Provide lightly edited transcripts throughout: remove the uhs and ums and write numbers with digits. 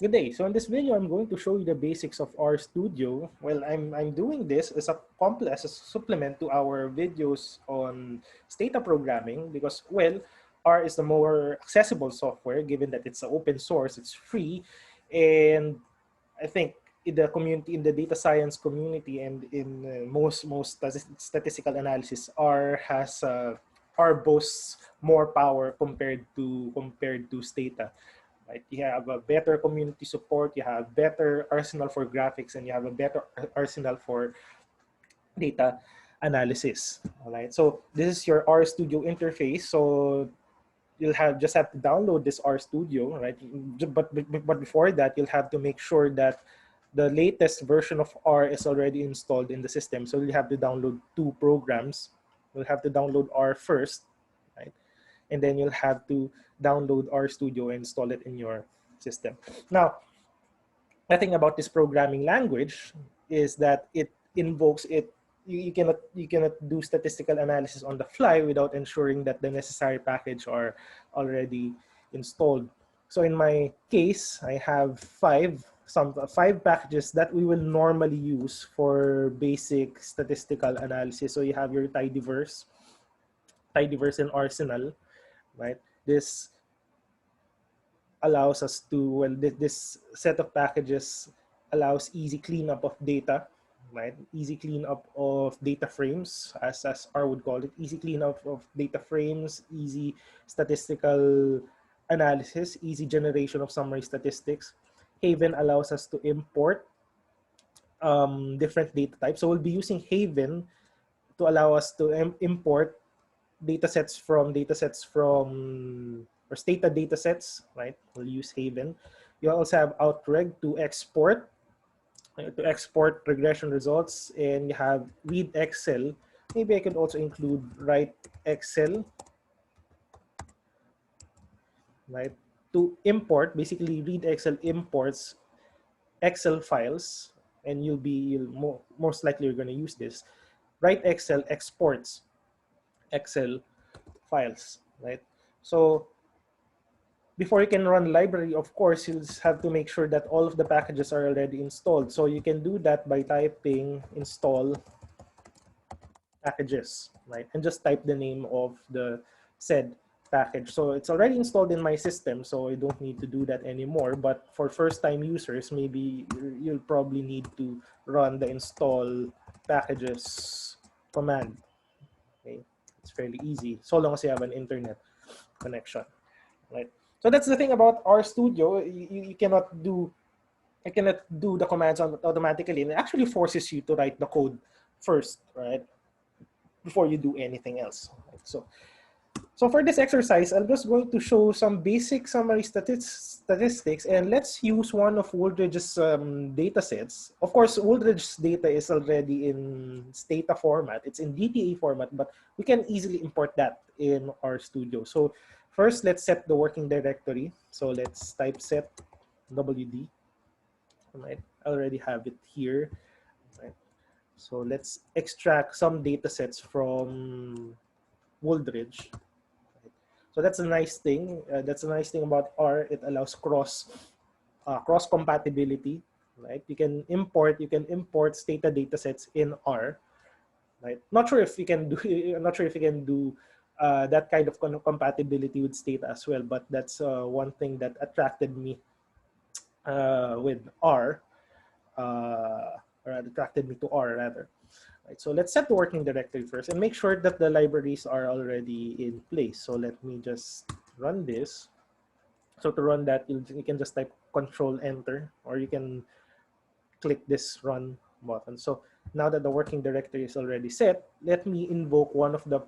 Good day. So in this video, I'm going to show you the basics of RStudio. Well, I'm doing this as a as a supplement to our videos on data programming because, well, R is the more accessible software given that it's open source, it's free, and I think in the community, in the data science community, and in most statistical analysis, R boasts more power compared to Stata. Right? You have a better community support, you have better arsenal for graphics, and you have a better arsenal for data analysis. All right. So this is your RStudio interface. So you'll just have to download this RStudio, right? But before that, you'll have to make sure that the latest version of R is already installed in the system. So you'll have to download two programs. You'll have to download R first, right? And then you'll have to download RStudio and install it in your system. Now, the thing about this programming language is that it invokes it. You cannot do statistical analysis on the fly without ensuring that the necessary package are already installed. So in my case, I have five packages that we will normally use for basic statistical analysis. So you have your tidyverse and arsenal, right? This allows us to, well, this set of packages allows easy cleanup of data, right? Easy cleanup of data frames, as R would call it, easy cleanup of data frames, easy statistical analysis, easy generation of summary statistics. Haven allows us to import different data types. So we'll be using Haven to allow us to import datasets from or Stata datasets, right? We'll use Haven. You also have outreg to export regression results, and you have read Excel. Maybe I could also include write Excel, right? To import, basically read Excel imports Excel files, and most likely you're going to use this. Write Excel exports Excel files, right? So before you can run library, of course, you'll just have to make sure that all of the packages are already installed. So you can do that by typing install packages, right? And just type the name of the said package. So it's already installed in my system, so I don't need to do that anymore. But for first-time users, maybe you'll probably need to run the install packages command. Okay, it's fairly easy, so long as you have an internet connection, right? So that's the thing about RStudio. You cannot do the commands automatically, and it actually forces you to write the code first, right, before you do anything else. Right? So for this exercise, I'm just going to show some basic summary statistics, and let's use one of Wooldridge's data sets. Of course, Wooldridge's data is already in Stata format. It's in DTA format, but we can easily import that in RStudio. So first, let's set the working directory. So let's type set wd. Right, I already have it here. Right. So let's extract some data sets from Wooldridge. So that's a nice thing. That's a nice thing about R. It allows cross compatibility. Right, you can import Stata datasets in R. Right, not sure if you can do. I'm not sure if you can do that kind of compatibility with Stata as well. But that's one thing that attracted me with R, or attracted me to R rather. Right, so let's set the working directory first and make sure that the libraries are already in place. So let me just run this. So to run that, you can just type Control Enter, or you can click this Run button. So now that the working directory is already set, let me invoke one of the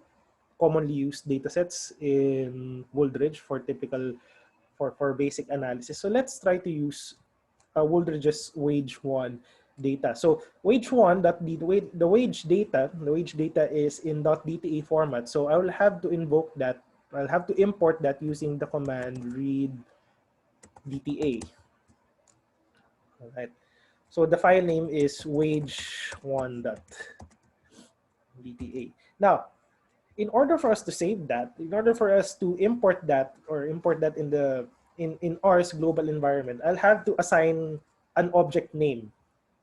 commonly used datasets in Wooldridge for basic analysis. So let's try to use Wooldridge's wage one data. So wage one, the wage data is in .dta format. So I will have to invoke that. I'll have to import that using the command read dta. All right. So the file name is wage1.dta. Now, in order for us to save that, in order for us to import that in the in R's global environment, I'll have to assign an object name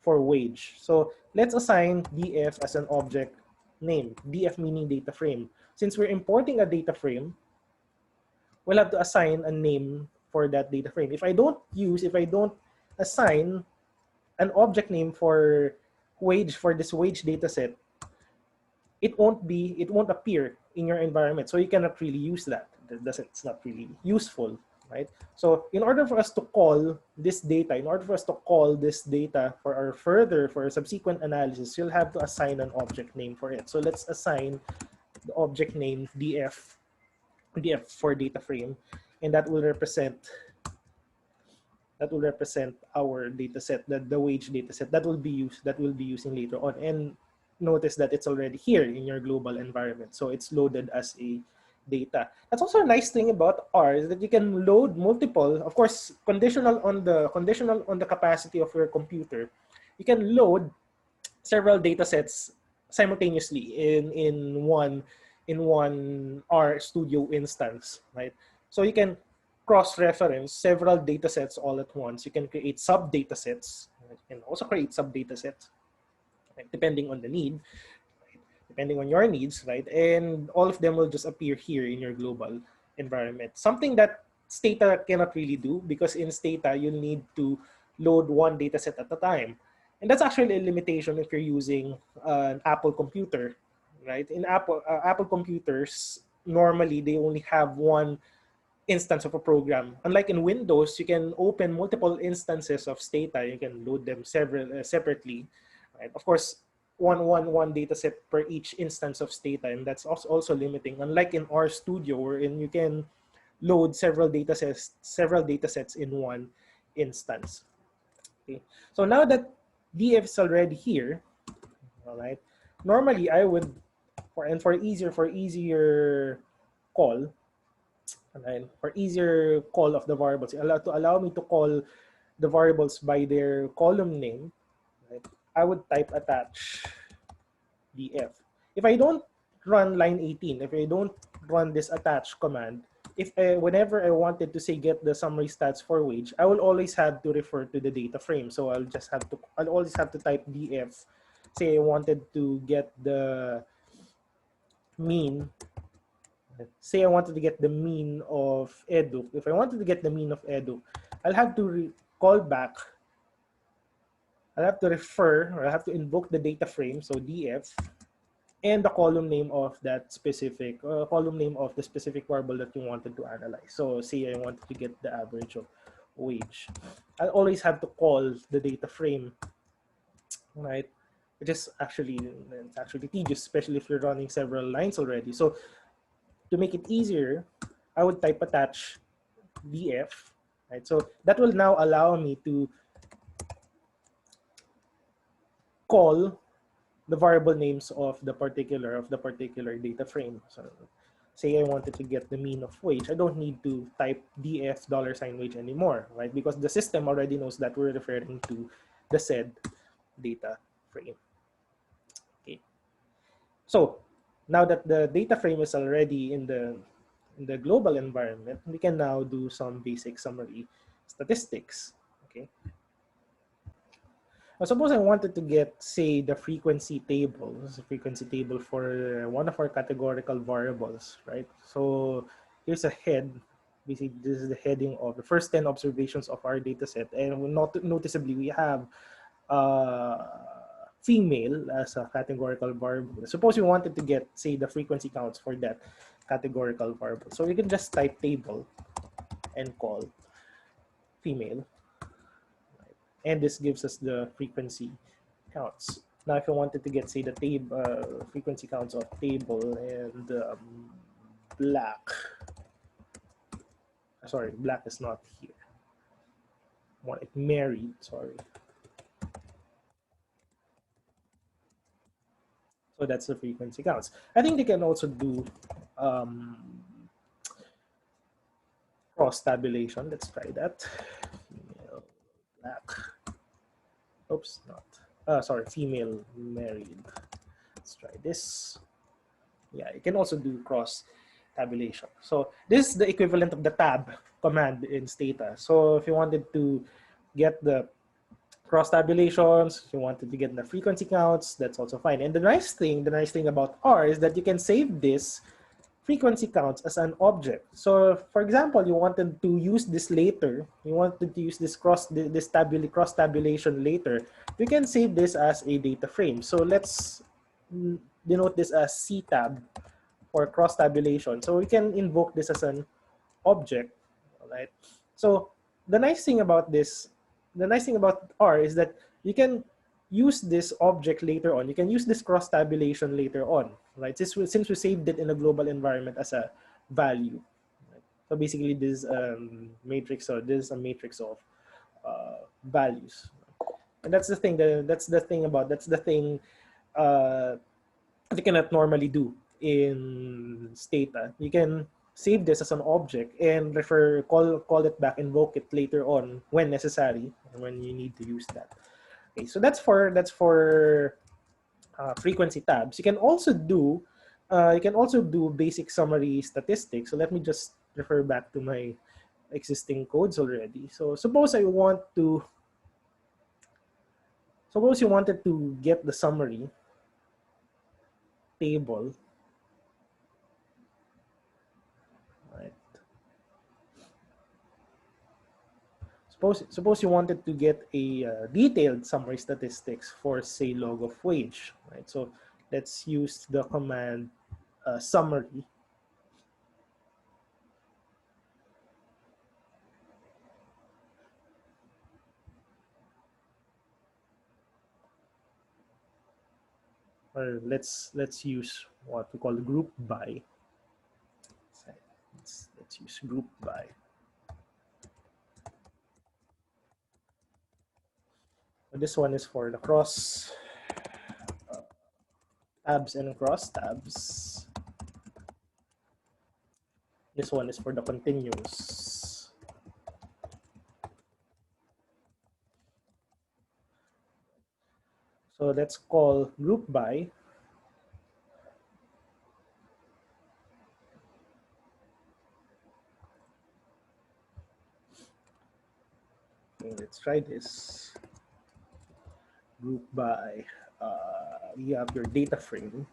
for wage. So let's assign df as an object name, df meaning data frame. Since we're importing a data frame, we'll have to assign a name for that data frame. If I don't assign an object name for wage for this wage data set, it won't appear in your environment. So you cannot really use that. It's not really useful, right? So in order for us to call this data, for our subsequent analysis, you'll have to assign an object name for it. So let's assign the object name df for data frame, and that will represent our data set, the wage data set that will be using later on. And notice that it's already here in your global environment, so it's loaded as a data. That's also a nice thing about R, is that you can load multiple, of course, conditional on the capacity of your computer. You can load several data sets simultaneously in one RStudio instance, right? So you can cross-reference several data sets all at once. You can create sub-data sets. You can also create sub-data sets, right, depending on the need, depending on your needs, right? And all of them will just appear here in your global environment. Something that Stata cannot really do, because in Stata, you'll need to load one data set at a time. And that's actually a limitation if you're using an Apple computer, right? In Apple computers, normally they only have one instance of a program. Unlike in Windows, you can open multiple instances of Stata. You can load them separately, right? Of course, one data set per each instance of Stata, and that's also limiting. Unlike in RStudio, wherein you can load several data sets in one instance. Okay, so now that df is already here, all right. Normally, I would for easier call, and for easier call of the variables, allow me to call the variables by their column name, right? I would type attach df. If I don't run line 18, if I don't run this attach command, whenever I wanted to say get the summary stats for wage, I will always have to refer to the data frame. So I'll always have to type df. Say I wanted to get the mean. Say I wanted to get the mean of edu. If I wanted to get the mean of edu, I'll have to call back. I'll have to refer, or I'll have to invoke the data frame, so df, and the column name of that specific variable that you wanted to analyze. So say I wanted to get the average of wage. I'll always have to call the data frame, right? It's actually tedious, especially if you're running several lines already. So to make it easier, I would type attach df, right? So that will now allow me to call the variable names of the particular data frame. So say I wanted to get the mean of wage, I don't need to type df $wage anymore, right? Because the system already knows that we're referring to the said data frame. Okay. So now that the data frame is already in the global environment, we can now do some basic summary statistics. Okay. Now, suppose I wanted to get, say, the frequency table. This is a frequency table for one of our categorical variables, right? So here's a head. Basically, this is the heading of the first 10 observations of our data set. And noticeably, we have female as a categorical variable. Suppose we wanted to get, say, the frequency counts for that categorical variable. So we can just type table and call female. And this gives us the frequency counts. Now, if I wanted to get, say, the frequency counts of table and black. Sorry, black is not here. I want it married, sorry. So that's the frequency counts. I think they can also do cross tabulation. Let's try that. Female black. Oops, not. Sorry, female married. Let's try this. Yeah, you can also do cross tabulation. So this is the equivalent of the tab command in Stata. So if you wanted to get the cross tabulations, if you wanted to get the frequency counts, that's also fine. And the nice thing about R is that you can save this frequency counts as an object. So for example, you wanted to use this later, you wanted to use this cross tabulation later, you can save this as a data frame. So let's denote this as C tab for cross tabulation. So we can invoke this as an object, all right? So the nice thing about R is that you can use this object later on. You can use this cross tabulation later on, right? Since we saved it in a global environment as a value. Right? So basically, this matrix, or this is a matrix of values, and that's the thing. That's the thing you cannot normally do in Stata. You can save this as an object and call it back, invoke it later on when necessary, when you need to use that. Okay, so that's for frequency tabs. You can also do basic summary statistics. So let me just refer back to my existing codes already. So suppose you wanted to get the summary table. Right. Suppose you wanted to get a detailed summary statistics for, say, log of wage. Right. So let's use the command summary. Or let's use what we call group by. Let's use group by. This one is for the cross tabs and cross tabs. This one is for the continuous. So let's call group by. Okay, let's try this. Group by, you have your data frame,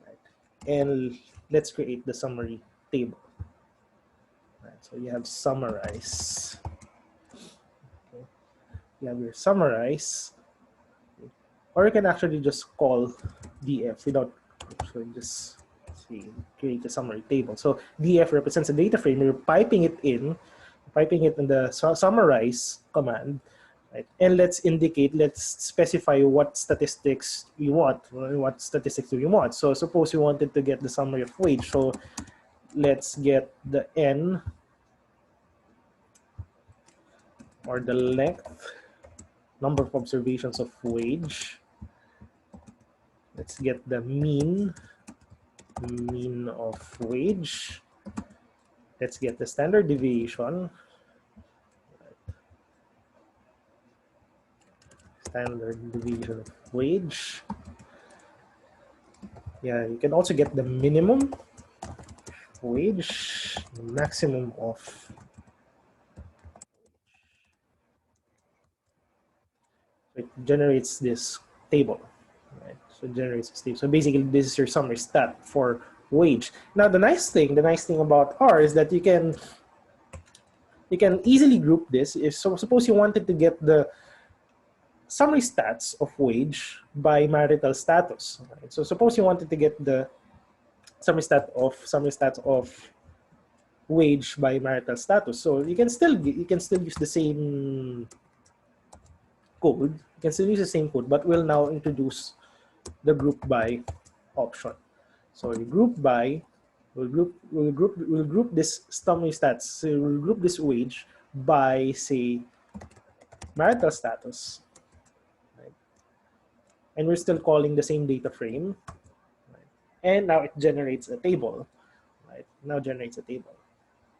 right? And let's create the summary table. Right, so you have summarize. Okay. You have your summarize, okay. Or you can actually just call df without, so just see, create a summary table. So df represents a data frame. You're piping it in the summarize command. Right. And let's specify what statistics you want. What statistics do you want? So suppose you wanted to get the summary of wage. So let's get the n, or the length, number of observations of wage. Let's get the mean of wage. Let's get the standard deviation. Standard deviation of wage. Yeah, you can also get the minimum wage, maximum of. It generates this table, right? So it generates this table. So basically, this is your summary stat for wage. Now, the nice thing about R is that you can easily group this. So suppose you wanted to get the summary stats of wage by marital status. Right? So suppose you wanted to get the summary stats of wage by marital status. So you can still use the same code. You can still use the same code, but we'll now introduce the group by option. So you group by, we'll group this summary stats. So we'll group this wage by, say, marital status. And we're still calling the same data frame, right? And now it generates a table, right? Now generates a table.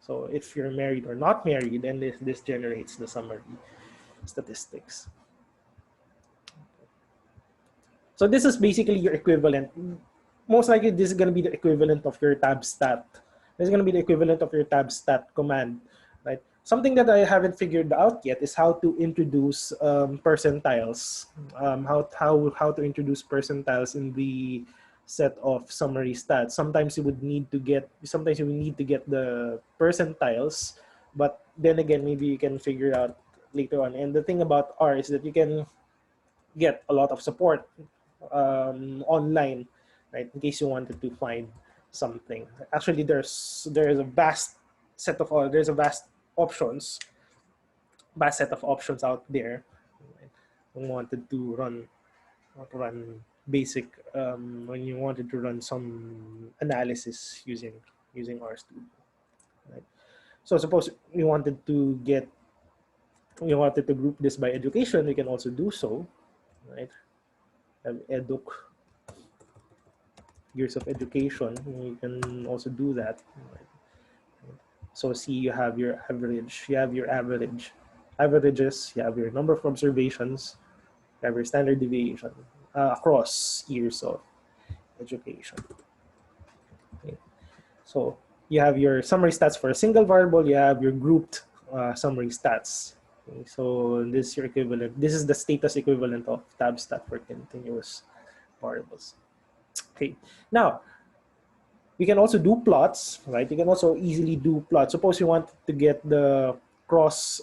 So if you're married or not married, then this generates the summary statistics. So this is basically your equivalent. Most likely, this is going to be the equivalent of your tab stat This is going to be the equivalent of your tab stat command, right? Something that I haven't figured out yet is how to introduce percentiles. How to introduce percentiles in the set of summary stats. Sometimes you would need to get the percentiles, but then again, maybe you can figure out later on. And the thing about R is that you can get a lot of support online, right? In case you wanted to find something. Actually, there's a vast set of there's a vast set of options out there. Right? When you wanted to run basic when you wanted to run some analysis using RStudio. Right? So suppose you wanted to group this by education, we can also do so, right? Have educ years of education, you can also do that. Right? So see, you have your averages, you have your number of observations, you have your standard deviation across years of education. Okay. So you have your summary stats for a single variable, you have your grouped summary stats. Okay. So this is your equivalent. This is the status equivalent of tab stat for continuous variables. Okay. Now, we can also do plots, right? You can also easily do plots. Suppose you want to get the cross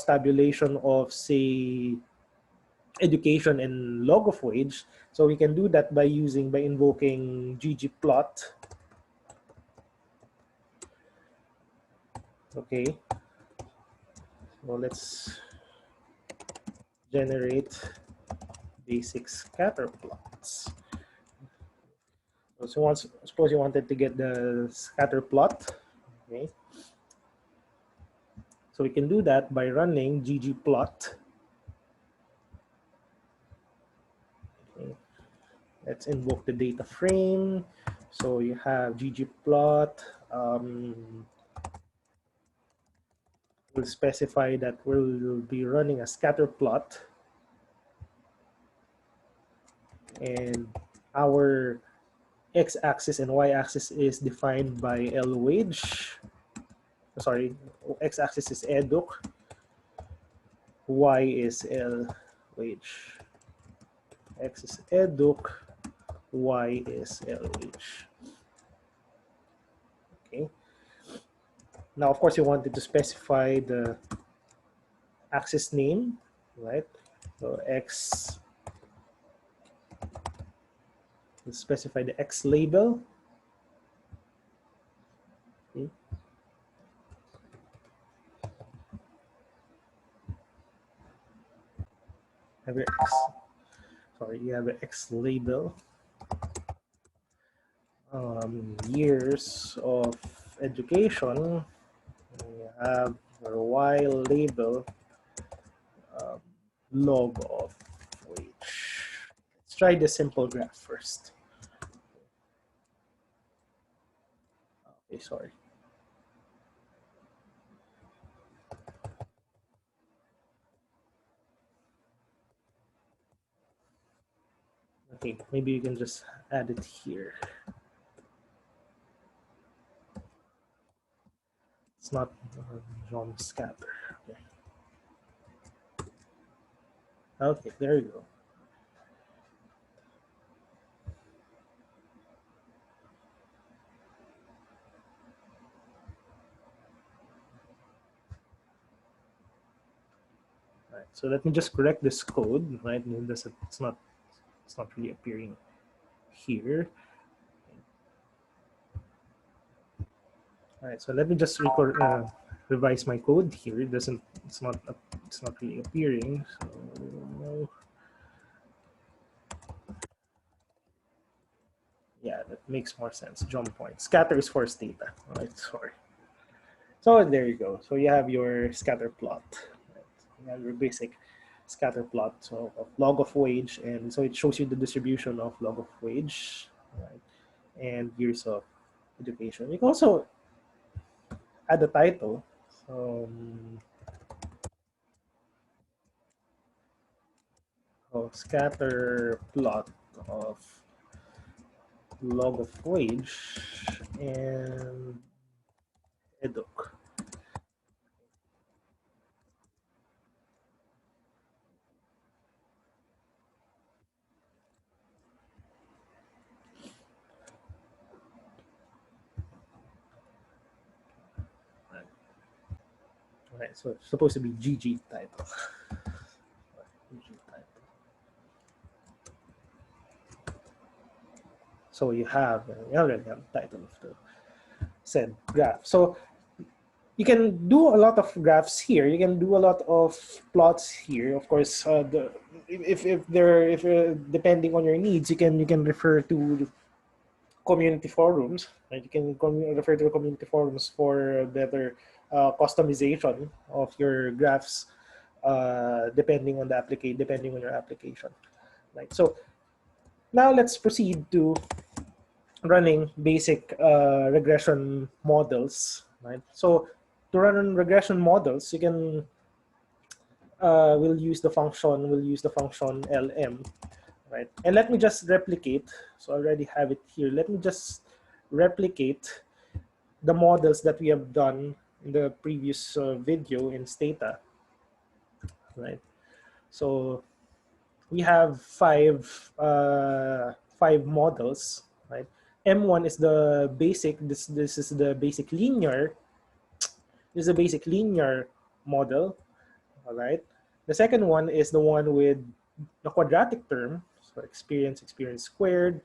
tabulation of, say, education and log of wage. So we can do that by invoking ggplot. Okay. So let's generate basic scatter plots. So suppose you wanted to get the scatter plot. Okay. So we can do that by running ggplot. Okay. Let's invoke the data frame. So you have ggplot. We'll specify that we'll be running a scatter plot. And our x-axis and y-axis is defined by L wage. Sorry, x-axis is educ, y is L wage. X is educ, y is L wage. Okay. Now, of course, you wanted to specify the axis name, right? So x, let's specify the x label. Okay. Have your x, sorry, you have an x label. Years of education. You have your y label, log of wage. Let's try the simple graph first. Okay, sorry. Okay, maybe you can just add it here. It's not John scatter. Okay. Okay, there you go. Right, so let me just correct this code, right? It's not really appearing here. All right, so let me just revise my code here. It's not really appearing. So yeah, that makes more sense. Jump point. Scatter is for data. All right, sorry. So there you go. So you have your scatter plot. Right? You have your basic scatter plot of log of wage, and so it shows you the distribution of log of wage, right? And years of education. You can also add a title. So, scatter plot of log of wage and eduk. Right, so it's supposed to be GG title. GG title. So you already have the title of the said graph. So you can do a lot of graphs here. You can do a lot of plots here. Of course, if depending on your needs, you can refer to community forums. Right? You can refer to the community forums for better customization of your graphs, depending on your application. Right. So now let's proceed to running basic regression models. Right. So to run regression models, you can we'll use the function lm, right? And let me just replicate. So I already have it here. Let me just replicate the models that we have done in the previous video in Stata, right? So we have five models, right? M1 is the basic. This is the basic linear. This is a basic linear model, all right? The second one is the one with the quadratic term, so experience squared.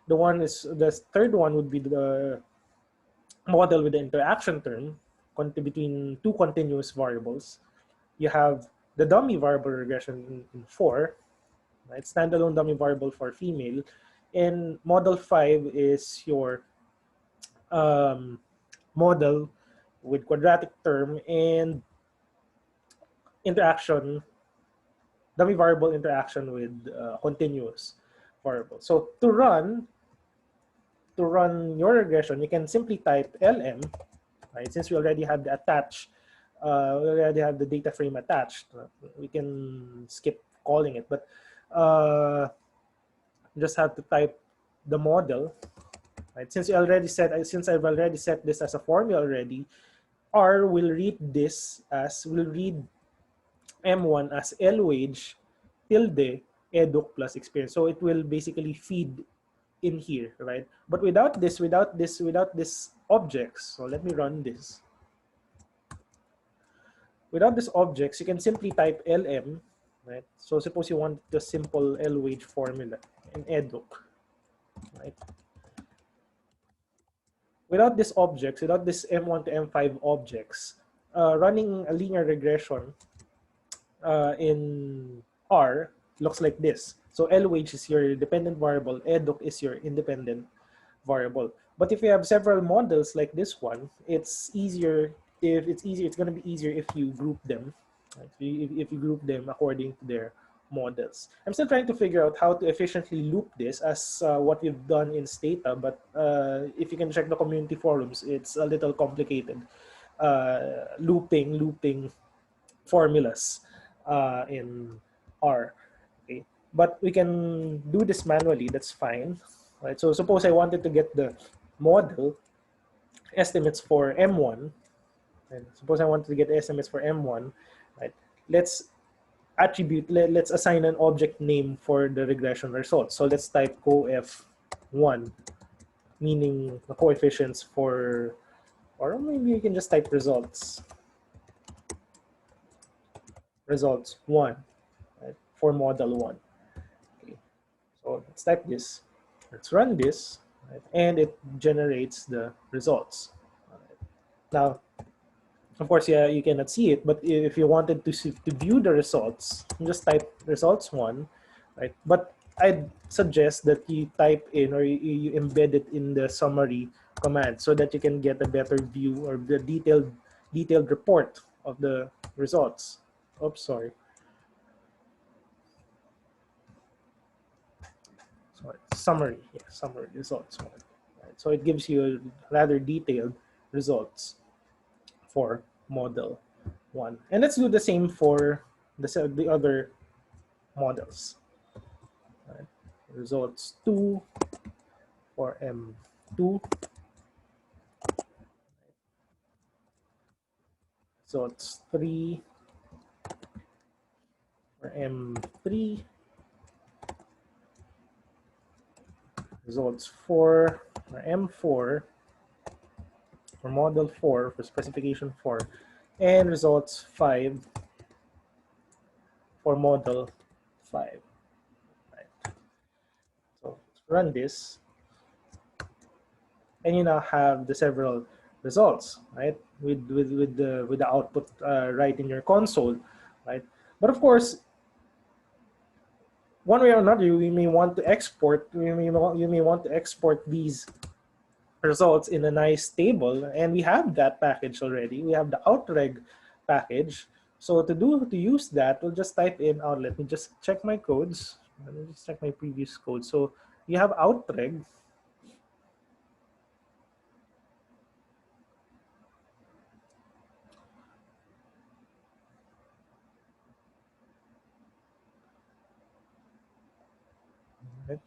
The third one would be the model with the interaction term between two continuous variables. You have the dummy variable regression in 4, right? Standalone dummy variable for female. And model 5 is your um, model with quadratic term and interaction, dummy variable interaction with continuous variable. So to run your regression, you can simply type lm, right? Since we already have the we already have the data frame attached. We can skip calling it, but just have to type the model, right? Since I've already set this as a formula already, R will read M1 as L wage tilde eduk plus experience. So it will basically feed in here, right? But without this objects, so let me run this. Without this objects, you can simply type lm, right? So suppose you want the simple L wage formula and eduk, right? Without this objects, without this M1 to M5 objects, running a linear regression in R looks like this. So L wage is your dependent variable, eduk is your independent variable. But if you have several models like this one, it's going to be easier if you group them. Right? If you group them according to their models. I'm still trying to figure out how to efficiently loop this as what we've done in Stata, but if you can check the community forums, it's a little complicated. Looping formulas in R. Okay, but we can do this manually. That's fine. Right. So suppose I wanted to get the model estimates for M1. And suppose I wanted to get estimates for M1. Right. Let's let's assign an object name for the regression results. So let's type coef1, meaning the coefficients for, or maybe you can just type results 1, right, for model 1. Okay. So let's type this. Let's run this, right, and it generates the results. Right. Now, of course, yeah, you cannot see it, but if you wanted to view the results, just type results 1, right? But I'd suggest that you type in or you embed it in the summary command so that you can get a better view or the detailed report of the results. Oops, sorry. Summary, yeah, summary results. Right? So it gives you rather detailed results for model 1. And let's do the same for the other models. Right? Results 2, for M2, results 3 for M3, results 4 for M4, for model 4 for specification 4, and results 5 for model 5. Right. So run this, and you now have the several results, right? With the output right in your console, right? But of course, one way or another, you may want to export. You may want to export these results in a nice table, and we have that package already. We have the outreg package. So to use that, we'll just type in out. Let me just check my codes. Let me just check my previous code. So you have outreg. Right?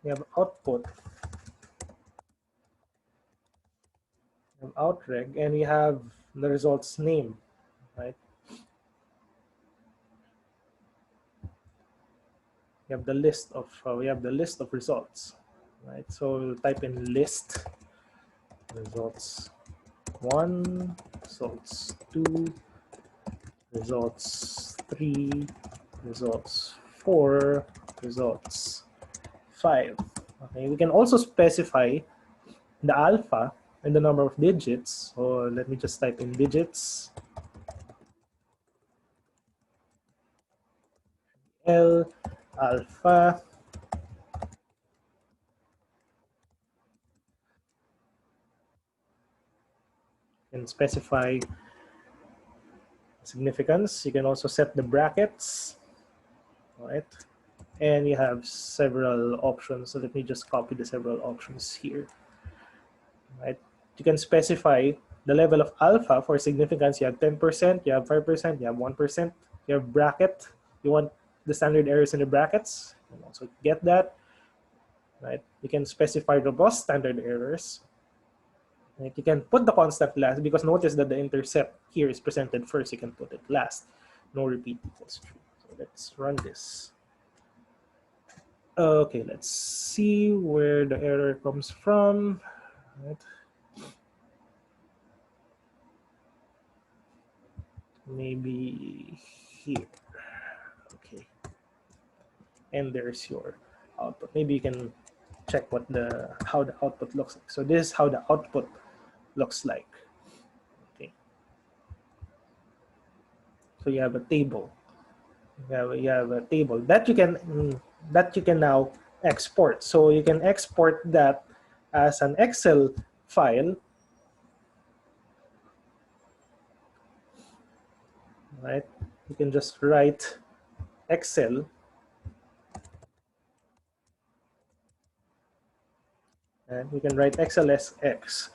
We have output, we have outreg, and we have the results name, right? We have the list of results, right? So we'll type in list results 1, results 2, results 3, results 4, results 5. Okay, we can also specify the alpha and the number of digits. So let me just type in digits. L alpha and specify significance. You can also set the brackets, right? And you have several options. So let me just copy the several options here, right? You can specify the level of alpha for significance. You have 10%, you have 5%, you have 1%, you have bracket. You want the standard errors in the brackets. You can also get that, right? You can specify robust standard errors. Right? You can put the constant last because notice that the intercept here is presented first. You can put it last. No repeat equals true. So let's run this. Okay, let's see where the error comes from. Right. Maybe here. Okay. And there's your output. Maybe you can check how the output looks like. So this is how the output looks like. Okay. So you have a table. You have a table that you can now export. So you can export that as an Excel file, right? You can just write Excel, and you can write Excel as X,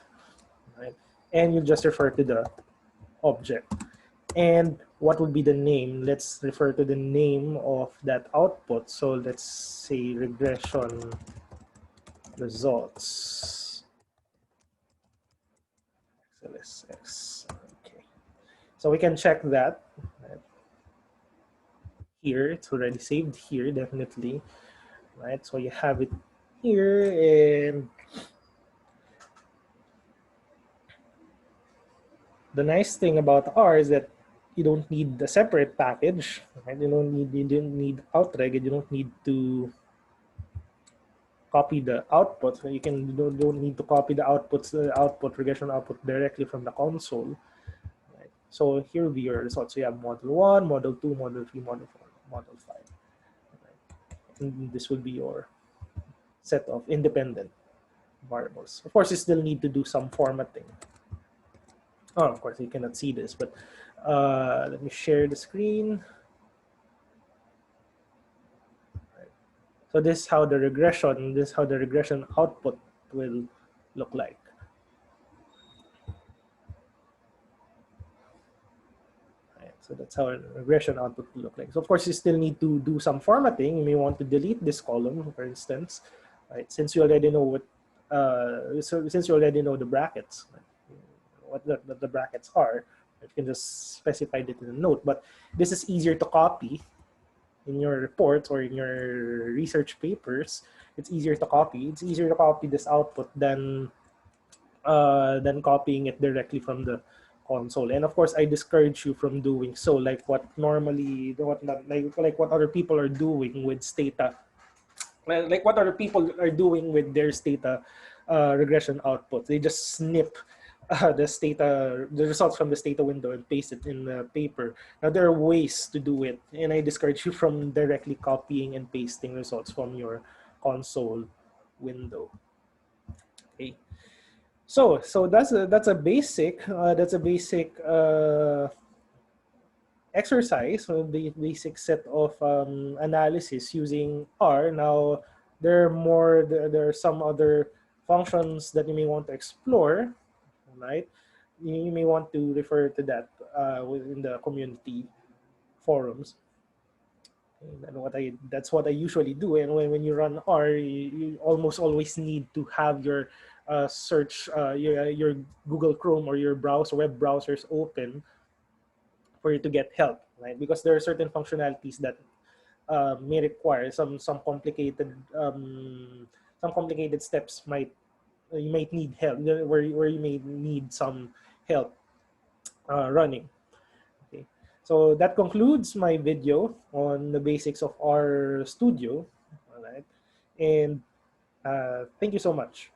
right? And you just refer to the object. And what would be the name? Let's refer to the name of that output. So let's say regression results. XLSX. Okay. So we can check that. Right? Here, it's already saved here, definitely. Right? So you have it here, and the nice thing about R is that you don't need a separate package. Right? You don't need outreg, and you don't need to copy the output. So you don't need to copy the regression output directly from the console. Right? So here will be your results. So you have model 1, model 2, model 3, model 4, model 5. Right? And this will be your set of independent variables. Of course, you still need to do some formatting. Oh, of course, you cannot see this, but let me share the screen. So this is how the regression output will look like. So that's how a regression output will look like. So of course, you still need to do some formatting. You may want to delete this column, for instance, right? Since you already know what, since you already know the brackets, right? What the brackets are, you can just specify it in a note. But this is easier to copy in your reports or in your research papers. It's easier to copy. It's easier to copy this output than copying it directly from the console. And of course, I discourage you from doing so, like what normally, like what other people are doing with Stata, like what other people are doing with their Stata regression output. They just snip the results from the Stata window and paste it in the paper. Now there are ways to do it, and I discourage you from directly copying and pasting results from your console window. Okay. So that's a basic exercise, so the basic set of analysis using R. Now there are some other functions that you may want to explore, right? You may want to refer to that within the community forums. And that's what I usually do. And when you run R, you almost always need to have your search, your Google Chrome or your web browsers open for you to get help, right? Because there are certain functionalities that may require some complicated steps. You might need help where you may need some help running. Okay, so that concludes my video on the basics of RStudio. All right, and thank you so much.